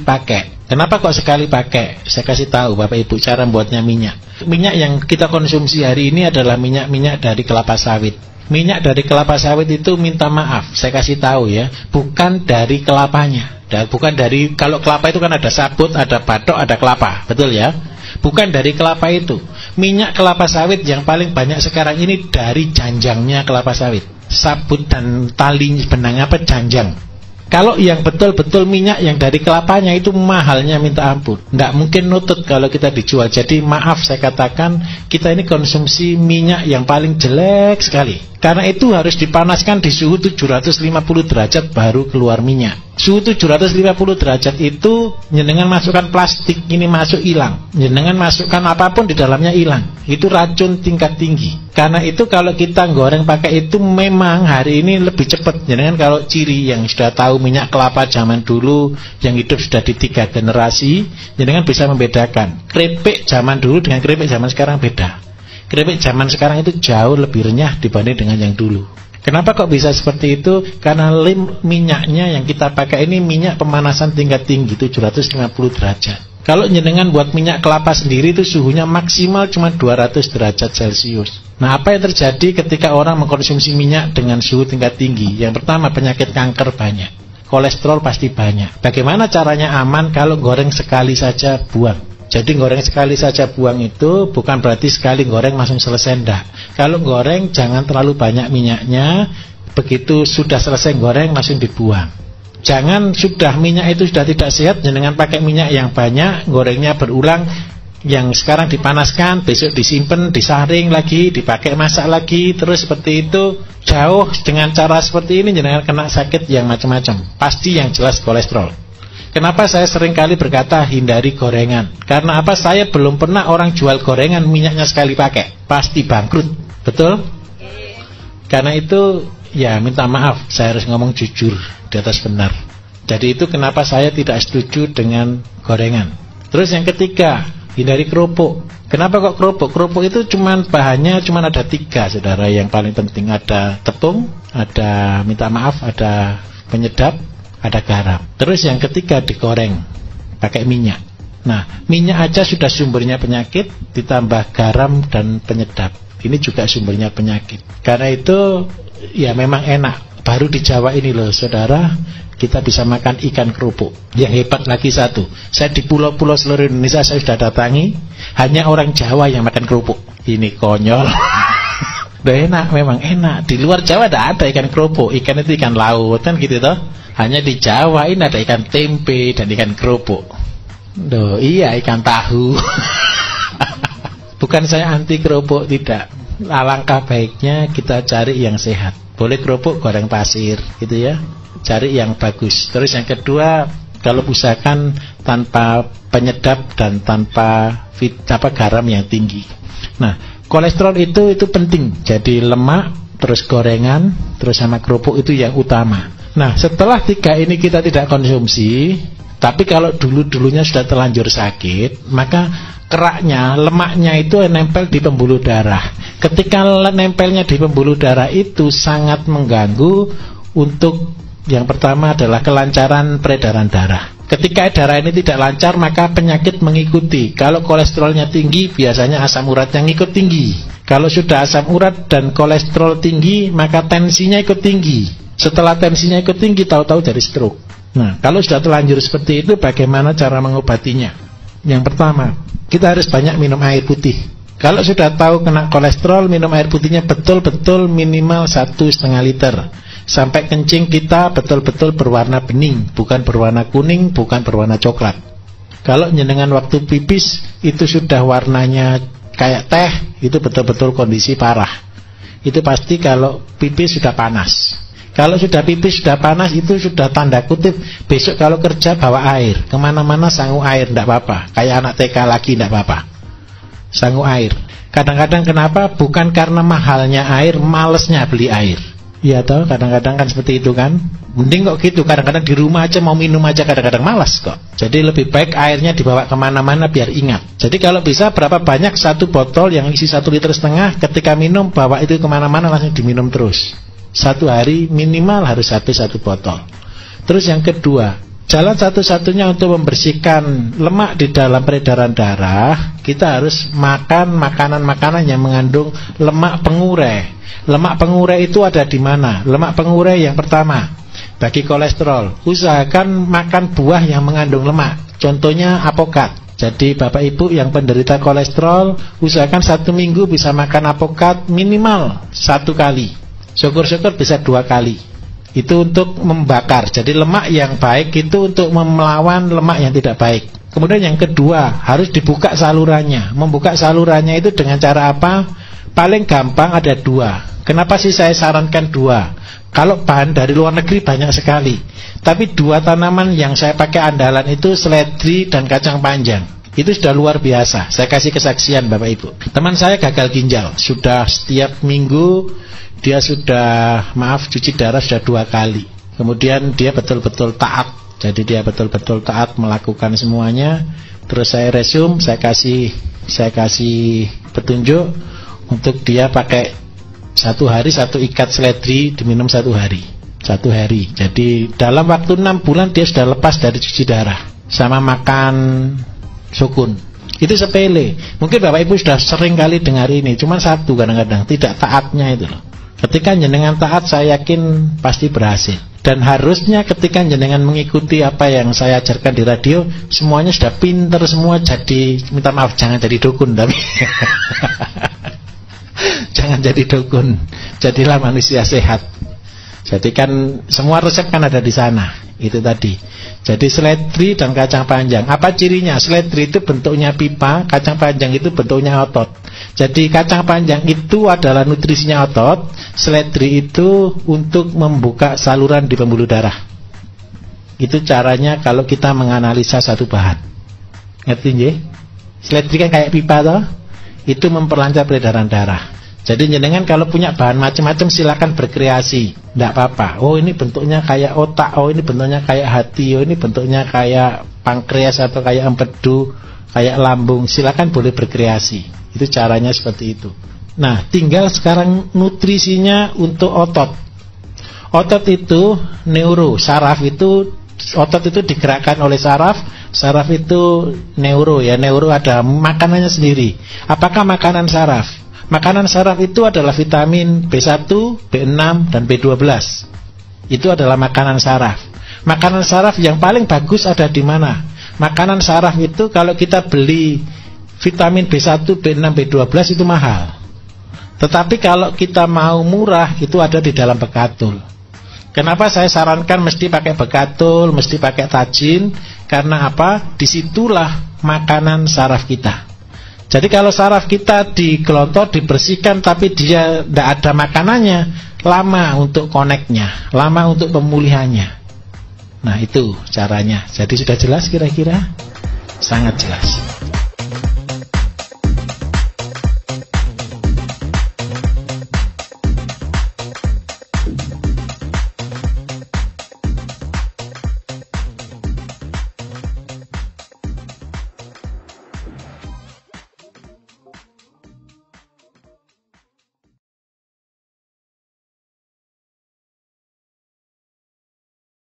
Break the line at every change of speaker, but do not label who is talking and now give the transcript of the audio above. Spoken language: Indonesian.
pakai. Kenapa kok sekali pakai? Saya kasih tahu Bapak Ibu cara buatnya minyak. Minyak yang kita konsumsi hari ini adalah minyak dari kelapa sawit. Minyak dari kelapa sawit itu, minta maaf, saya kasih tahu ya, bukan dari kelapanya. Bukan dari, kalau kelapa itu kan ada sabut, ada batok, ada kelapa, betul ya? Bukan dari kelapa itu. Minyak kelapa sawit yang paling banyak sekarang ini dari janjangnya kelapa sawit. Sabut dan tali benang janjang. Kalau yang betul-betul minyak yang dari kelapanya itu mahalnya minta ampun. Nggak mungkin nutut kalau kita dijual. Jadi maaf saya katakan, kita ini konsumsi minyak yang paling jelek sekali. Karena itu harus dipanaskan di suhu 750 derajat baru keluar minyak. Suhu 750 derajat itu jenengan masukkan plastik ini masuk hilang. Jenengan masukkan apapun di dalamnya hilang. Itu racun tingkat tinggi. Karena itu kalau kita goreng pakai itu memang hari ini lebih cepat. Jenengan kalau ciri yang sudah tahu minyak kelapa zaman dulu yang hidup sudah di 3 generasi, jenengan bisa membedakan. Keripik zaman dulu dengan keripik zaman sekarang beda. Keripik zaman sekarang itu jauh lebih renyah dibanding dengan yang dulu. Kenapa kok bisa seperti itu? Karena minyaknya yang kita pakai ini minyak pemanasan tingkat tinggi 750 derajat. Kalau jenengan buat minyak kelapa sendiri itu suhunya maksimal cuma 200 derajat Celcius. Nah, apa yang terjadi ketika orang mengkonsumsi minyak dengan suhu tingkat tinggi? Yang pertama, penyakit kanker banyak, kolesterol pasti banyak. Bagaimana caranya aman? Kalau goreng sekali saja buang. Jadi goreng sekali saja buang itu bukan berarti sekali goreng langsung selesai, enggak. Kalau goreng jangan terlalu banyak minyaknya, begitu sudah selesai goreng langsung dibuang. Jangan sudah minyak itu sudah tidak sehat, jangan pakai minyak yang banyak, gorengnya berulang, yang sekarang dipanaskan, besok disimpan, disaring lagi, dipakai masak lagi, terus seperti itu. Jauh dengan cara seperti ini jangan kena sakit yang macam-macam. Pasti yang jelas kolesterol. Kenapa saya sering kali berkata hindari gorengan? Karena apa? Saya belum pernah orang jual gorengan minyaknya sekali pakai. Pasti bangkrut. Betul? Karena itu ya minta maaf, saya harus ngomong jujur di atas benar. Jadi itu kenapa saya tidak setuju dengan gorengan. Terus yang ketiga, hindari kerupuk. Kenapa kok kerupuk? Kerupuk itu bahannya cuma ada 3, saudara, yang paling penting. Ada tepung, ada minta maaf, ada penyedap, ada garam. Terus yang ketiga digoreng pakai minyak. Nah, minyak aja sudah sumbernya penyakit, ditambah garam dan penyedap. Ini juga sumbernya penyakit. Karena itu ya memang enak. Baru di Jawa ini loh saudara, kita bisa makan ikan kerupuk. Yang hebat lagi satu, saya di pulau-pulau seluruh Indonesia saya sudah datangi, hanya orang Jawa yang makan kerupuk. Ini konyol. Udah enak, memang enak. Di luar Jawa tidak ada ikan kerupuk. Ikan itu ikan laut kan gitu toh. Hanya di Jawa ini ada ikan tempe dan ikan kerupuk. Duh, iya, ikan tahu. Bukan saya anti kerupuk, tidak. Alangkah baiknya kita cari yang sehat. Boleh kerupuk goreng pasir gitu ya. Cari yang bagus. Terus yang kedua, kalau usahakan tanpa penyedap dan tanpa garam yang tinggi. Nah, kolesterol itu penting. Jadi lemak, terus gorengan, terus sama kerupuk itu yang utama. Nah, setelah 3 ini kita tidak konsumsi, tapi kalau dulu-dulunya sudah terlanjur sakit, maka keraknya, lemaknya itu nempel di pembuluh darah. Ketika nempelnya di pembuluh darah itu sangat mengganggu untuk yang pertama adalah kelancaran peredaran darah. Ketika darah ini tidak lancar, maka penyakit mengikuti. Kalau kolesterolnya tinggi, biasanya asam uratnya ngikut tinggi. Kalau sudah asam urat dan kolesterol tinggi, maka tensinya ikut tinggi. Setelah tensinya ikut tinggi, tahu-tahu jadi stroke. Nah, kalau sudah terlanjur seperti itu, bagaimana cara mengobatinya? Yang pertama, kita harus banyak minum air putih. Kalau sudah tahu kena kolesterol, minum air putihnya betul-betul minimal 1,5 liter. Sampai kencing kita betul-betul berwarna bening, bukan berwarna kuning, bukan berwarna coklat. Kalau jenengan waktu pipis itu sudah warnanya kayak teh, itu betul-betul kondisi parah. Itu pasti kalau pipis sudah panas. Kalau sudah pipis sudah panas, itu sudah tanda kutip besok kalau kerja bawa air, kemana-mana sangu air, tidak apa-apa. Kayak anak TK lagi tidak apa-apa, sangu air. Kadang-kadang kenapa? Bukan karena mahalnya air, malesnya beli air. Iya toh, kadang-kadang kan seperti itu kan. Mending kok gitu, kadang-kadang di rumah aja mau minum aja kadang-kadang malas kok. Jadi lebih baik airnya dibawa kemana-mana biar ingat. Jadi kalau bisa berapa banyak 1 botol yang isi 1,5 liter, ketika minum bawa itu kemana-mana langsung diminum terus. 1 hari minimal harus habis 1 botol. Terus yang kedua, Jalan satu-satunya untuk membersihkan lemak di dalam peredaran darah, kita harus makan makanan-makanan yang mengandung lemak pengurai. Lemak pengurai itu ada di mana? Lemak pengurai yang pertama, bagi kolesterol, usahakan makan buah yang mengandung lemak. Contohnya apokat. Jadi Bapak Ibu yang penderita kolesterol, usahakan 1 minggu bisa makan apokat minimal 1 kali. Syukur-syukur bisa 2 kali. Itu untuk membakar. Jadi lemak yang baik itu untuk melawan lemak yang tidak baik. Kemudian yang kedua, harus dibuka salurannya. Membuka salurannya itu dengan cara apa? Paling gampang ada 2. Kenapa sih saya sarankan 2? Kalau bahan dari luar negeri banyak sekali, tapi 2 tanaman yang saya pakai andalan itu seledri dan kacang panjang. Itu sudah luar biasa. Saya kasih kesaksian Bapak Ibu. Teman saya gagal ginjal, sudah setiap minggu dia sudah cuci darah sudah 2 kali. Kemudian dia betul-betul taat. Jadi dia betul-betul taat melakukan semuanya. Terus saya resume, saya kasih petunjuk untuk dia pakai 1 hari 1 ikat seledri, diminum 1 hari. 1 hari. Jadi dalam waktu 6 bulan dia sudah lepas dari cuci darah sama makan sukun. Itu sepele. Mungkin Bapak Ibu sudah sering kali dengar ini. Cuman satu kadang-kadang tidak taatnya itu loh. Ketika jenengan taat, saya yakin pasti berhasil. Dan harusnya ketika jenengan mengikuti apa yang saya ajarkan di radio, semuanya sudah pinter semua. Jadi minta maaf, jangan jadi dukun tapi jangan jadi dukun, jadilah manusia sehat. Jadi kan semua resep kan ada di sana. Itu tadi. Jadi seledri dan kacang panjang. Apa cirinya? Seledri itu bentuknya pipa, kacang panjang itu bentuknya otot. Jadi kacang panjang itu adalah nutrisinya otot, seledri itu untuk membuka saluran di pembuluh darah. Itu caranya kalau kita menganalisa satu bahan. Ngerti nggih? Seledri kan kayak pipa toh? Itu memperlancar peredaran darah. Jadi jenengan kalau punya bahan macam-macam silakan berkreasi, tidak apa-apa. Oh ini bentuknya kayak otak, oh ini bentuknya kayak hati, oh ini bentuknya kayak pankreas atau kayak empedu, kayak lambung. Silakan boleh berkreasi. Itu caranya seperti itu. Nah, tinggal sekarang nutrisinya untuk otot. Otot itu neuro, saraf itu otot itu digerakkan oleh saraf. Saraf itu neuro ya, neuro ada makanannya sendiri. Apakah makanan saraf? Makanan saraf itu adalah vitamin B1, B6, dan B12. Itu adalah makanan saraf. Makanan saraf yang paling bagus ada di mana? Makanan saraf itu kalau kita beli vitamin B1, B6, B12 itu mahal. Tetapi kalau kita mau murah itu ada di dalam bekatul. Kenapa saya sarankan mesti pakai bekatul, mesti pakai tajin? Karena apa? Disitulah makanan saraf kita. Jadi kalau saraf kita digelontor, dibersihkan, tapi dia tidak ada makanannya, lama untuk koneknya, lama untuk pemulihannya. Nah itu caranya. Jadi sudah jelas kira-kira? Sangat jelas.